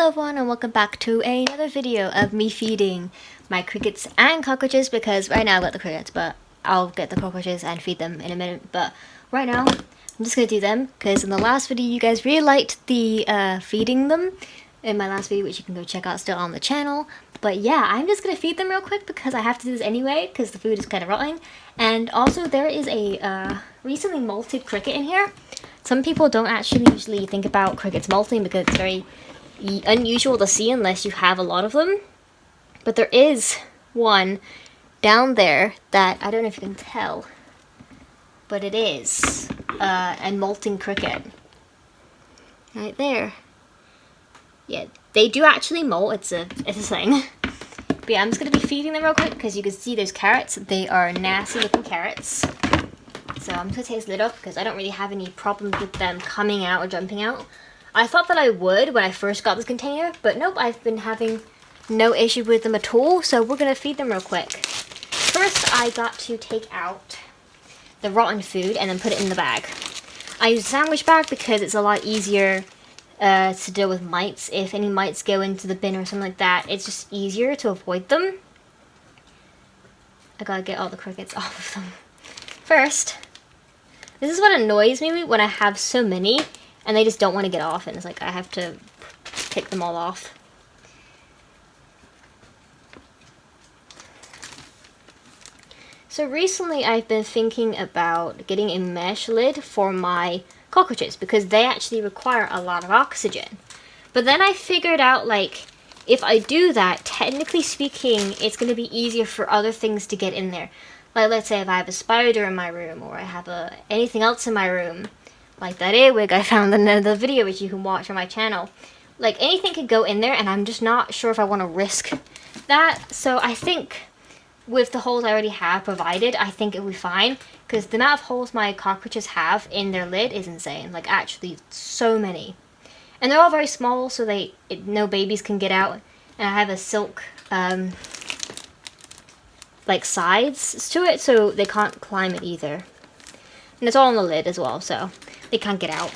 Hello everyone and welcome back to another video of me feeding my crickets and cockroaches, because right now I've got the crickets, but I'll get the cockroaches and feed them in a minute. But right now I'm just going to do them because in the last video you guys really liked the feeding them in my last video, which you can go check out still on the channel. But yeah, I'm just going to feed them real quick because I have to do this anyway because the food is kind of rotting. And also there is a recently molted cricket in here. Some people don't actually usually think about crickets molting because it's very unusual to see unless you have a lot of them, but there is one down there that I don't know if you can tell, but it is a molting cricket right there. Yeah, they do actually molt. It's a thing. But yeah, I'm just gonna be feeding them real quick because you can see those carrots. They are nasty looking carrots. So I'm just gonna take this lid off because I don't really have any problems with them coming out or jumping out. I thought that I would when I first got this container, but nope, I've been having no issue with them at all, so we're going to feed them real quick. First, I got to take out the rotten food and then put it in the bag. I use a sandwich bag because it's a lot easier to deal with mites. If any mites go into the bin or something like that, it's just easier to avoid them. I gotta get all the crickets off of them. First, this is what annoys me when I have so many and they just don't want to get off, and it's like I have to pick them all off. So recently I've been thinking about getting a mesh lid for my cockroaches because they actually require a lot of oxygen. But then I figured out, like, if I do that, technically speaking, it's going to be easier for other things to get in there. Like, let's say if I have a spider in my room, or I have anything else in my room, like that earwig I found in another video which you can watch on my channel. Like, anything could go in there and I'm just not sure if I want to risk that. So I think with the holes I already have provided, I think it'll be fine. Because the amount of holes my cockroaches have in their lid is insane. Like, actually so many. And they're all very small, so no babies can get out. And I have a silk like sides to it, so they can't climb it either. And it's all on the lid as well, so they can't get out.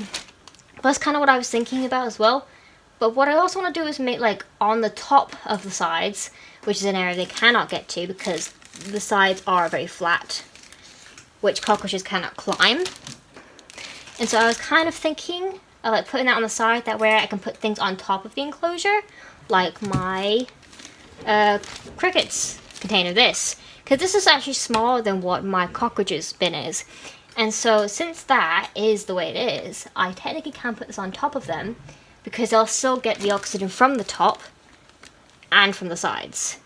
That's kind of what I was thinking about as well. But what I also want to do is make, like, on the top of the sides, which is an area they cannot get to because the sides are very flat, which cockroaches cannot climb. And so I was kind of thinking of, like, putting that on the side, that way I can put things on top of the enclosure, like my crickets container, this. Because this is actually smaller than what my cockroaches bin is. And so, since that is the way it is, I technically can put this on top of them because they'll still get the oxygen from the top and from the sides.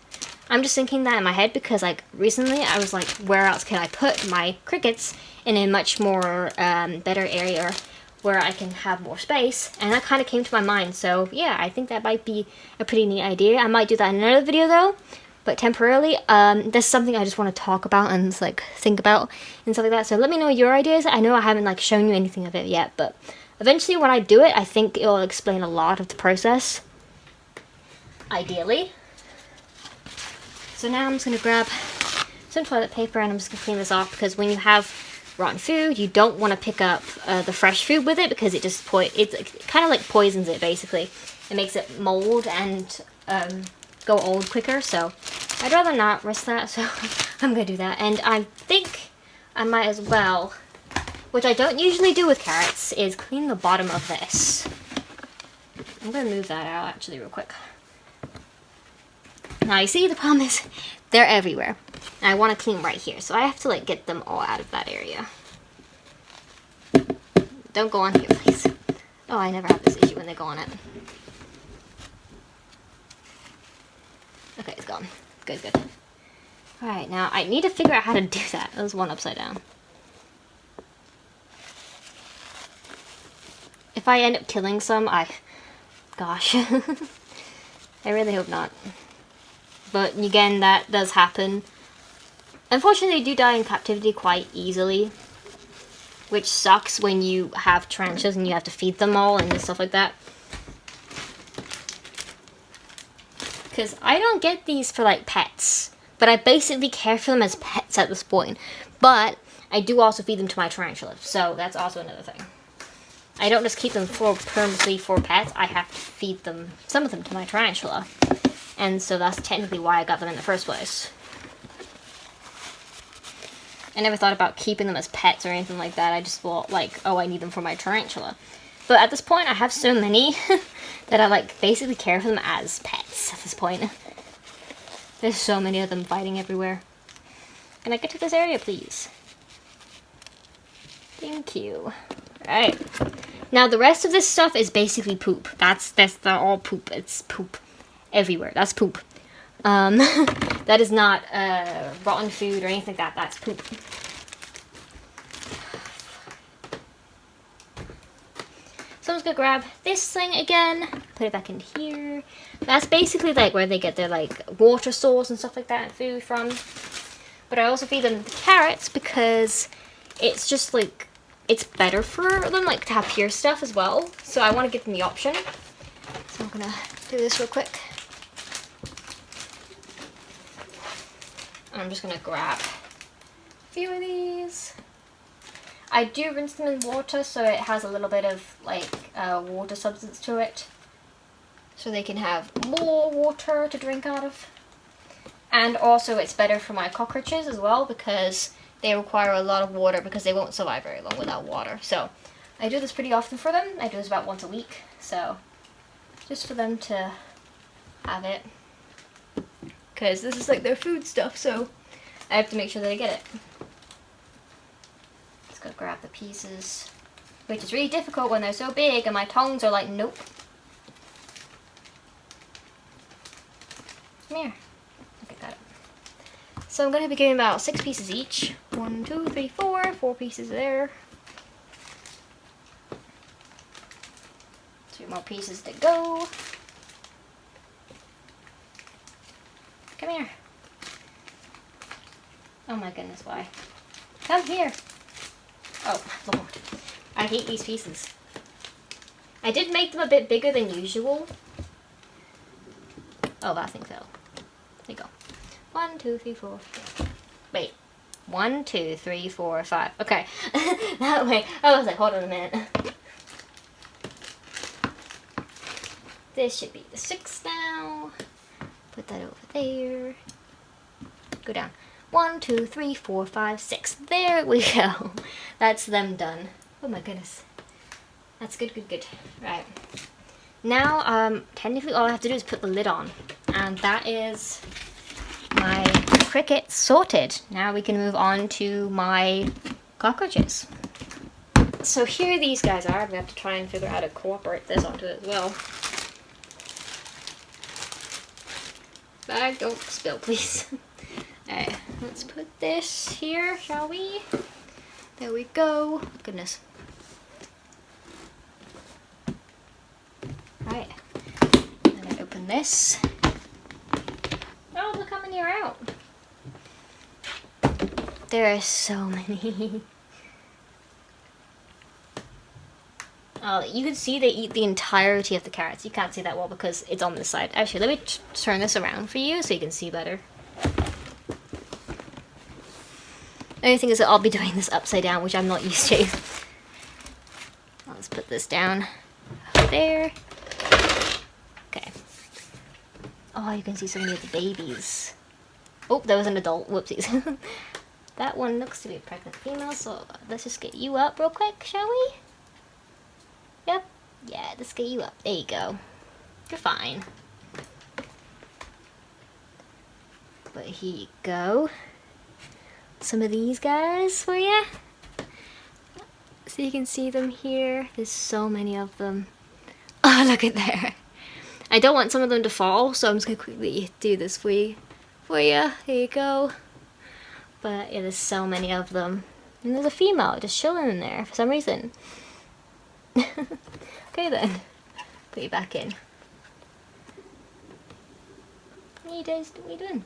I'm just thinking that in my head because, like, recently I was like, where else can I put my crickets in a much more better area where I can have more space? And that kind of came to my mind. So, yeah, I think that might be a pretty neat idea. I might do that in another video, though. But temporarily, that's something I just want to talk about and just, like, think about and stuff like that. So let me know your ideas. I know I haven't, like, shown you anything of it yet, but eventually when I do it, I think it'll explain a lot of the process. Ideally. So now I'm just going to grab some toilet paper and I'm just going to clean this off because when you have rotten food, you don't want to pick up the fresh food with it because it just it kind of like poisons it, basically. It makes it mold and go old quicker, so I'd rather not risk that, so I'm gonna do that. And I think I might as well, which I don't usually do with carrots, is clean the bottom of this. I'm gonna move that out actually real quick. Now you see, the problem is they're everywhere. And I want to clean right here, so I have to, like, get them all out of that area. Don't go on here, please. Oh, I never have this issue when they go on it. Okay, it's gone. Good, good. Alright, now I need to figure out how to do that. That was one upside down. If I end up killing some, gosh. I really hope not. But again, that does happen. Unfortunately, they do die in captivity quite easily, which sucks when you have tarantulas and you have to feed them all and stuff like that. Because I don't get these for, like, pets, but I basically care for them as pets at this point. But I do also feed them to my tarantulas, so that's also another thing. I don't just keep them permanently for pets. I have to feed them, some of them, to my tarantula. And so that's technically why I got them in the first place. I never thought about keeping them as pets or anything like that. I just thought, like, oh, I need them for my tarantula. But at this point, I have so many that I, like, basically care for them as pets at this point. There's so many of them fighting everywhere. Can I get to this area, please? Thank you. Alright. Now, the rest of this stuff is basically poop. That's all poop. It's poop everywhere. That's poop. That is not rotten food or anything like that. That's poop. So I'm just gonna grab this thing again, put it back in here. That's basically like where they get their like water source and stuff like that and food from. But I also feed them the carrots because it's just like, it's better for them like to have pure stuff as well. So I want to give them the option. So I'm gonna do this real quick. I'm just gonna grab a few of these. I do rinse them in water so it has a little bit of like water substance to it. So they can have more water to drink out of. And also it's better for my cockroaches as well because they require a lot of water because they won't survive very long without water. So I do this pretty often for them. I do this about once a week. So just for them to have it. Because this is like their food stuff, so I have to make sure that I get it. Let's go grab the pieces, which is really difficult when they're so big and my tongs are like, nope. Come here. Okay, got it. So I'm going to be giving about 6 pieces each. 1, 2, 3, 4. 4 pieces there. 2 more pieces to go. Come here. Oh my goodness, why? Come here. Oh, Lord. I hate these pieces. I did make them a bit bigger than usual. Oh, that thing fell. There you go. 1, 2, 3, 4. Wait. 1, 2, 3, 4, 5. Okay. That way. I was like, hold on a minute. This should be the 6th now. Put that over there. Go down. 1, 2, 3, 4, 5, 6. There we go. That's them done. Oh my goodness. That's good, good, good. Right. Now, technically all I have to do is put the lid on. And that is my crickets sorted. Now we can move on to my cockroaches. So here these guys are. We have to try and figure out how to incorporate this onto it as well. Bag, don't spill, please. Alright, let's put this here, shall we? There we go. Goodness. Alright. Then I open this. Oh, look how many are out. There are so many. Oh, you can see they eat the entirety of the carrots. You can't see that well because it's on this side. Actually, let me turn this around for you so you can see better. The only thing is that I'll be doing this upside down, which I'm not used to. Let's put this down over there. Okay. Oh, you can see so many of the babies. Oh, there was an adult. Whoopsies. That one looks to be a pregnant female, so let's just get you up real quick, shall we? Yep. Yeah, let's get you up. There you go. You're fine. But here you go. Some of these guys for you. So you can see them here. There's so many of them. Oh, look at there. I don't want some of them to fall, so I'm just going to quickly do this for you. Here you go. But yeah, there's so many of them. And there's a female just chilling in there for some reason. Okay then, put you back in. What are you doing?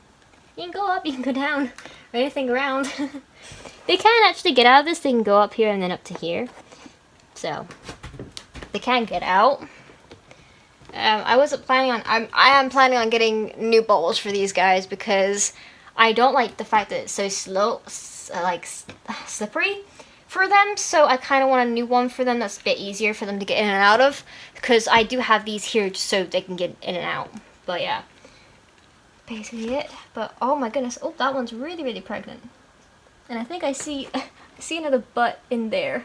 You can go up, you can go down, or anything around. They can actually get out of this. They can go up here and then up to here. So, they can get out. I wasn't planning on, I am planning on getting new bowls for these guys because I don't like the fact that it's so slow, like slippery. for them, so I kind of want a new one for them that's a bit easier for them to get in and out of, because I do have these here just so they can get in and out. But yeah, basically it. But oh my goodness, oh, that one's really, really pregnant. And I think I see another butt in there.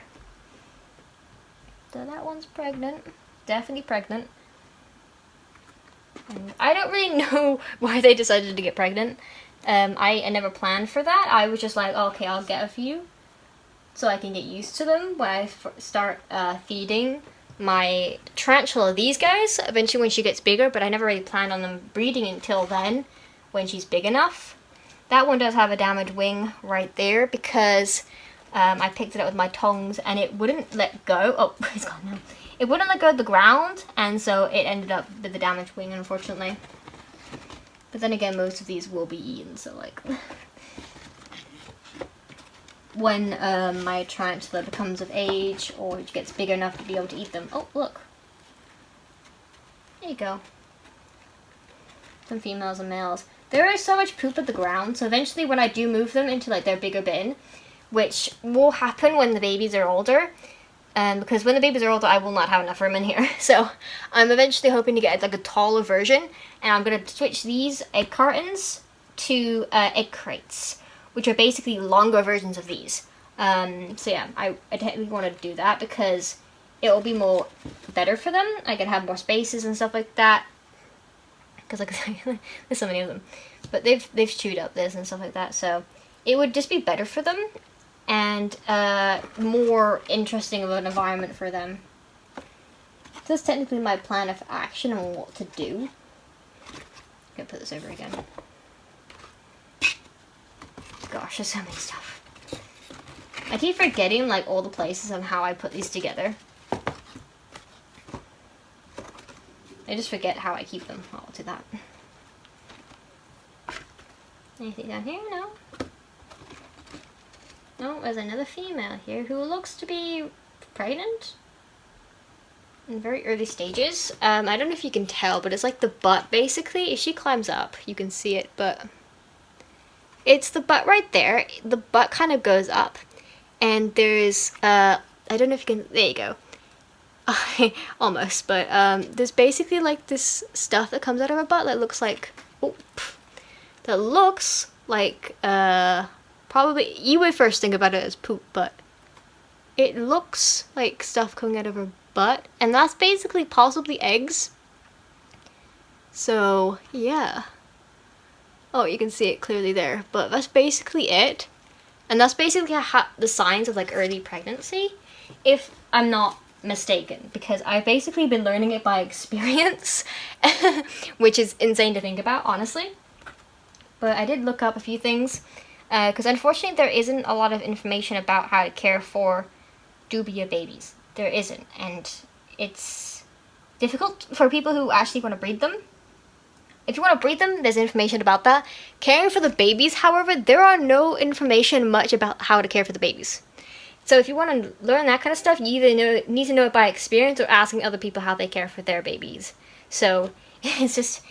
So that one's pregnant, definitely pregnant. And I don't really know why they decided to get pregnant. I never planned for that. I was just like, oh, okay, I'll get a few so I can get used to them when I start feeding my tarantula these guys eventually when she gets bigger, but I never really planned on them breeding until then when she's big enough. That one does have a damaged wing right there because I picked it up with my tongs and it wouldn't let go. Oh, it's gone now. It wouldn't let go of the ground, and so it ended up with the damaged wing, unfortunately. But then again, most of these will be eaten, so like when my tarantula becomes of age or gets big enough to be able to eat them. Oh, look. There you go. Some females and males. There is so much poop at the ground, so eventually when I do move them into like their bigger bin, which will happen when the babies are older, because when the babies are older, I will not have enough room in here. So I'm eventually hoping to get like a taller version, and I'm going to switch these egg cartons to egg crates, which are basically longer versions of these. So yeah, I definitely want to do that because it will be more better for them. I can have more spaces and stuff like that. Because like there's so many of them, but they've chewed up this and stuff like that. So it would just be better for them and more interesting of an environment for them. So that's technically my plan of action on what to do. I'm gonna put this over again. Gosh, there's so many stuff. I keep forgetting like all the places and how I put these together. I just forget how I keep them. I'll do that. Anything down here? No. No, there's another female here who looks to be pregnant. In very early stages. I don't know if you can tell, but it's like the butt basically. If she climbs up, you can see it, but it's the butt right there. The butt kind of goes up. And there's, I don't know if you can, there you go. Almost, but there's basically like this stuff that comes out of her butt that looks like, probably, you would first think about it as poop, but it looks like stuff coming out of her butt, and that's basically possibly eggs. So yeah, oh, you can see it clearly there, but that's basically it, and that's basically the signs of like early pregnancy, if I'm not mistaken, because I've basically been learning it by experience, which is insane to think about, honestly. But I did look up a few things, because unfortunately there isn't a lot of information about how to care for dubia babies. There isn't, and it's difficult for people who actually want to breed them. If you want to breed them, there's information about that. Caring for the babies, however, there are no information much about how to care for the babies. So if you want to learn that kind of stuff, you either need to know it by experience or asking other people how they care for their babies. So it's just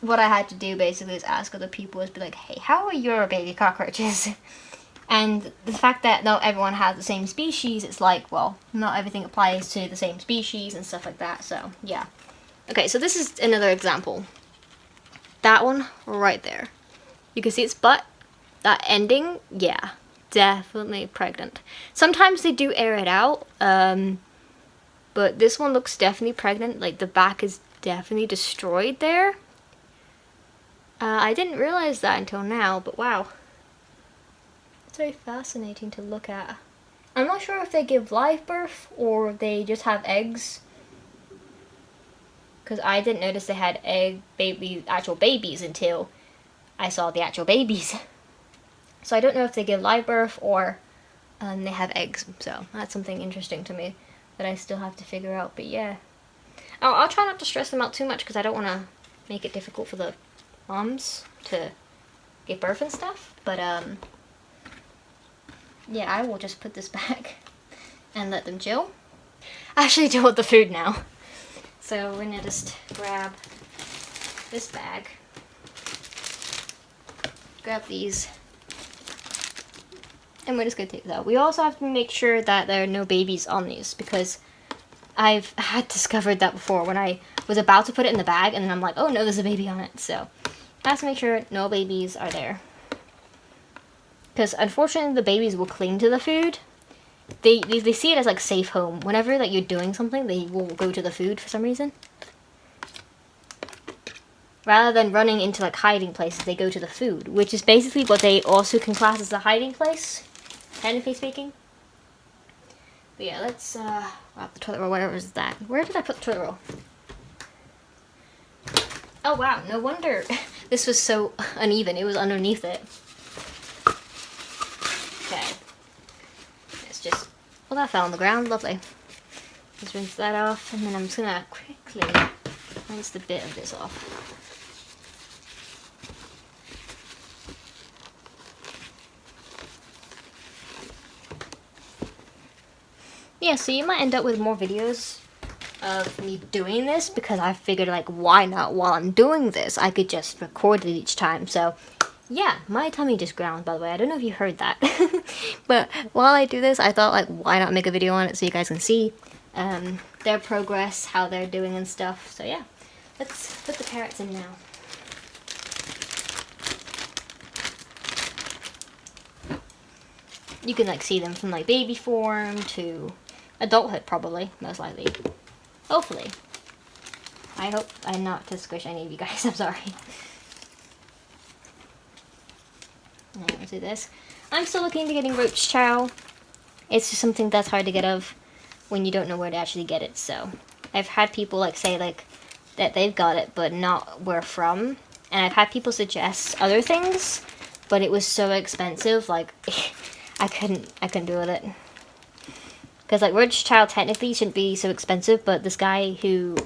what I had to do basically is ask other people, is be like, hey, how are your baby cockroaches? And the fact that not everyone has the same species, it's like, well, not everything applies to the same species and stuff like that. So yeah. Okay, so this is another example. That one right there. You can see its butt. That ending, yeah. Definitely pregnant. Sometimes they do air it out, but this one looks definitely pregnant. Like the back is definitely destroyed there. I didn't realize that until now, but wow. It's very fascinating to look at. I'm not sure if they give live birth or they just have eggs, because I didn't notice they had actual babies until I saw the actual babies. So I don't know if they give live birth or they have eggs. So that's something interesting to me that I still have to figure out. But yeah, I'll try not to stress them out too much because I don't want to make it difficult for the moms to give birth and stuff. But yeah, I will just put this back and let them chill. I actually deal with the food now. So we're gonna just grab this bag, grab these. And we're just gonna take this out. We also have to make sure that there are no babies on these, because I've had discovered that before when I was about to put it in the bag and then I'm like, oh no, there's a baby on it. So I have to make sure no babies are there. Because unfortunately the babies will cling to the food. They see it as like safe home. Whenever like you're doing something, they will go to the food for some reason. Rather than running into like hiding places, they go to the food, which is basically what they also can class as a hiding place, technically speaking. But yeah, let's wrap the toilet roll, whatever is that. Where did I put the toilet roll? Oh wow, no wonder this was so uneven. It was underneath it. Okay. Let's just, well, that fell on the ground, lovely. Let's rinse that off, and then I'm just gonna quickly rinse the bit of this off. Yeah, so you might end up with more videos of me doing this, because I figured, like, why not, while I'm doing this, I could just record it each time. So yeah, my tummy just ground, by the way. I don't know if you heard that. But while I do this, I thought, like, why not make a video on it so you guys can see their progress, how they're doing and stuff. So yeah, let's put the parrots in now. You can like see them from like baby form to adulthood, probably, most likely. Hopefully. I hope I'm not to squish any of you guys. I'm sorry. Now let's do this. I'm still looking into getting roach chow. It's just something that's hard to get of when you don't know where to actually get it. So I've had people like say like that they've got it, but not where from. And I've had people suggest other things, but it was so expensive. Like I couldn't do with it. Because like roach chow technically shouldn't be so expensive, but this guy who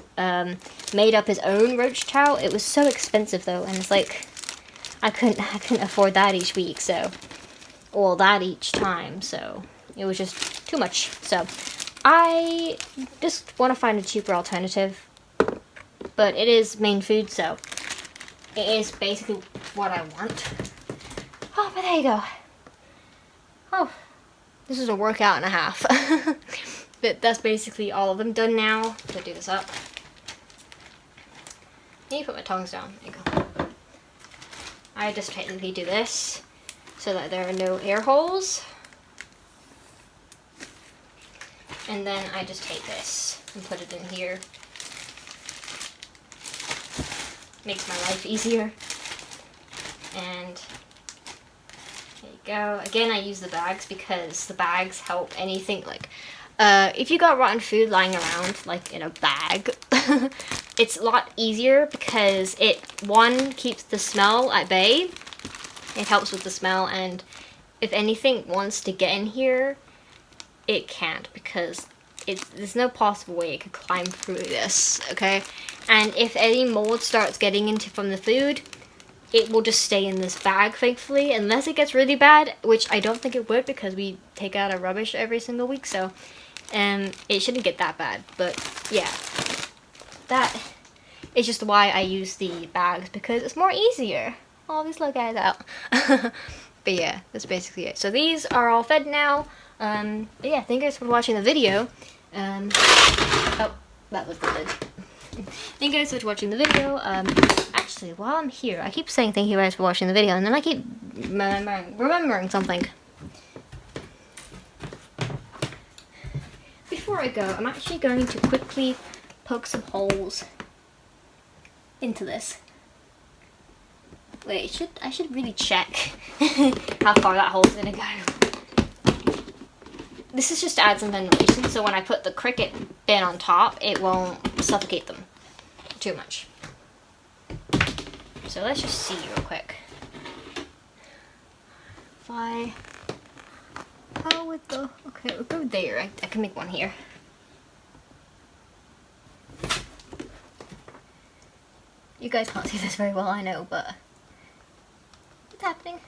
made up his own roach chow, it was so expensive though, and it's like I couldn't afford that each week, so, or that each time, so it was just too much. So I just want to find a cheaper alternative, but it is main food, so it is basically what I want. Oh, but there you go. Oh. This is a workout and a half. But that's basically all of them done now. Let's do this up. I need to put my tongs down. There you go. I just technically do this so that there are no air holes. And then I just take this and put it in here. Makes my life easier. And there you go. Again, I use the bags because the bags help anything. Like, if you got rotten food lying around, like in a bag, it's a lot easier because it, one, keeps the smell at bay. It helps with the smell, and if anything wants to get in here, it can't because there's no possible way it could climb through this, okay? And if any mold starts getting into from the food, it will just stay in this bag, thankfully, unless it gets really bad, which I don't think it would because we take out our rubbish every single week, so it shouldn't get that bad. But yeah, that is just why I use the bags, because it's more easier. Oh, these little guys out. But yeah, that's basically it. So these are all fed now. But yeah, thank you guys for watching the video. Oh, that was the lid. Thank you guys so much for watching the video. Actually, while I'm here, I keep saying thank you guys for watching the video, and then I keep remembering something. Before I go, I'm actually going to quickly poke some holes into this. Wait, I should really check how far that hole's gonna go. This is just to add some ventilation, so when I put the cricket bin on top, it won't suffocate them too much. So let's just see real quick. How would go? Okay, we'll go there. I can make one here. You guys can't see this very well, I know, but what's happening?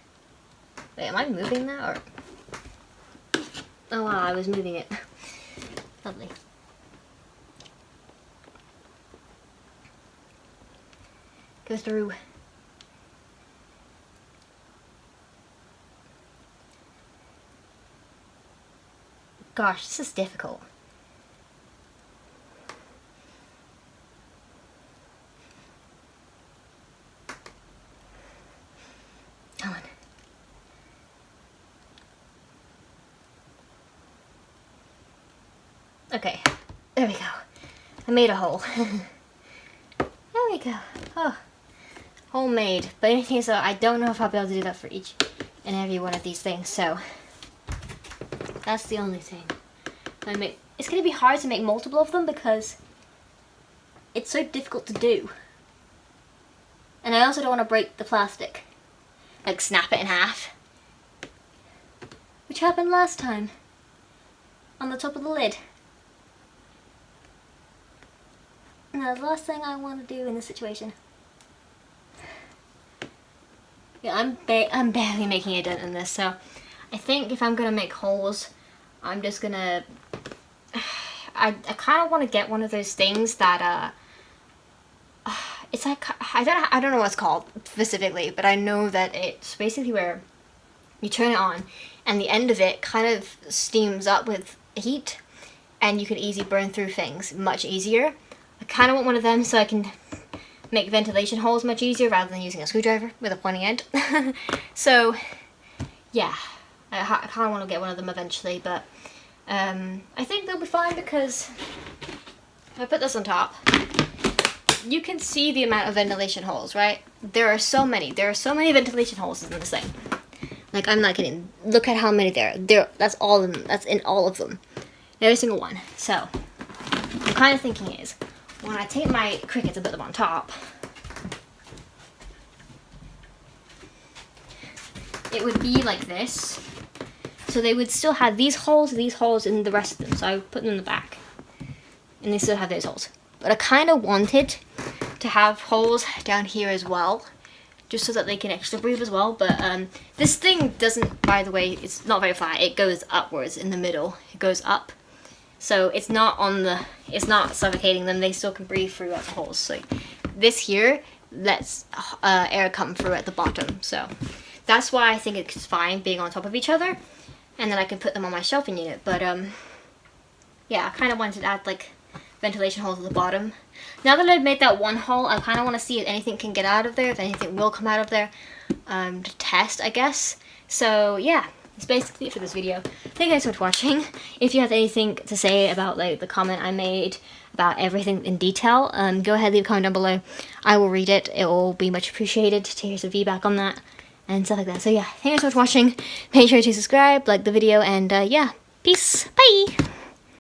Wait, am I moving that or? Oh wow, I was moving it. Lovely. Go through. Gosh, this is difficult. Come on. Okay, there we go. I made a hole. There we go. Oh, homemade. But anything so, I don't know if I'll be able to do that for each and every one of these things. So that's the only thing. It's gonna be hard to make multiple of them because it's so difficult to do. And I also don't want to break the plastic, like snap it in half, which happened last time on the top of the lid. And that's the last thing I want to do in this situation. Yeah, I'm barely making a dent in this, so I think if I'm gonna make holes, I'm just gonna. I kind of want to get one of those things that it's like I don't know what it's called specifically, but I know that it's basically where you turn it on, and the end of it kind of steams up with heat, and you can easily burn through things much easier. I kind of want one of them so I can make ventilation holes much easier rather than using a screwdriver with a pointy end. So, yeah, I kind of want to get one of them eventually, but I think they'll be fine because if I put this on top, you can see the amount of ventilation holes, right? There are so many ventilation holes in this thing. Like, I'm not kidding. Look at how many there. That's all of them. That's in all of them. Every single one. So, I'm kind of thinking is, when I take my crickets and put them on top, it would be like this. So they would still have these holes, and the rest of them. So I would put them in the back. And they still have those holes. But I kind of wanted to have holes down here as well, just so that they can extra breathe as well. But this thing doesn't, by the way, it's not very flat. It goes upwards in the middle. It goes up. So it's not suffocating them. They still can breathe throughout the holes. So this here lets air come through at the bottom. So that's why I think it's fine being on top of each other. And then I can put them on my shelving unit. But yeah, I kind of wanted to add like ventilation holes at the bottom. Now that I've made that one hole, I kind of want to see if anything can get out of there, if anything will come out of there, to test, I guess. So yeah, that's basically it for this video. Thank you guys so much for watching. If you have anything to say about like the comment I made about everything in detail, go ahead, leave a comment down below. I will read it. It will be much appreciated to hear some feedback on that and stuff like that. So yeah, thank you so much for watching. Make sure to subscribe, like the video, and yeah, peace. Bye.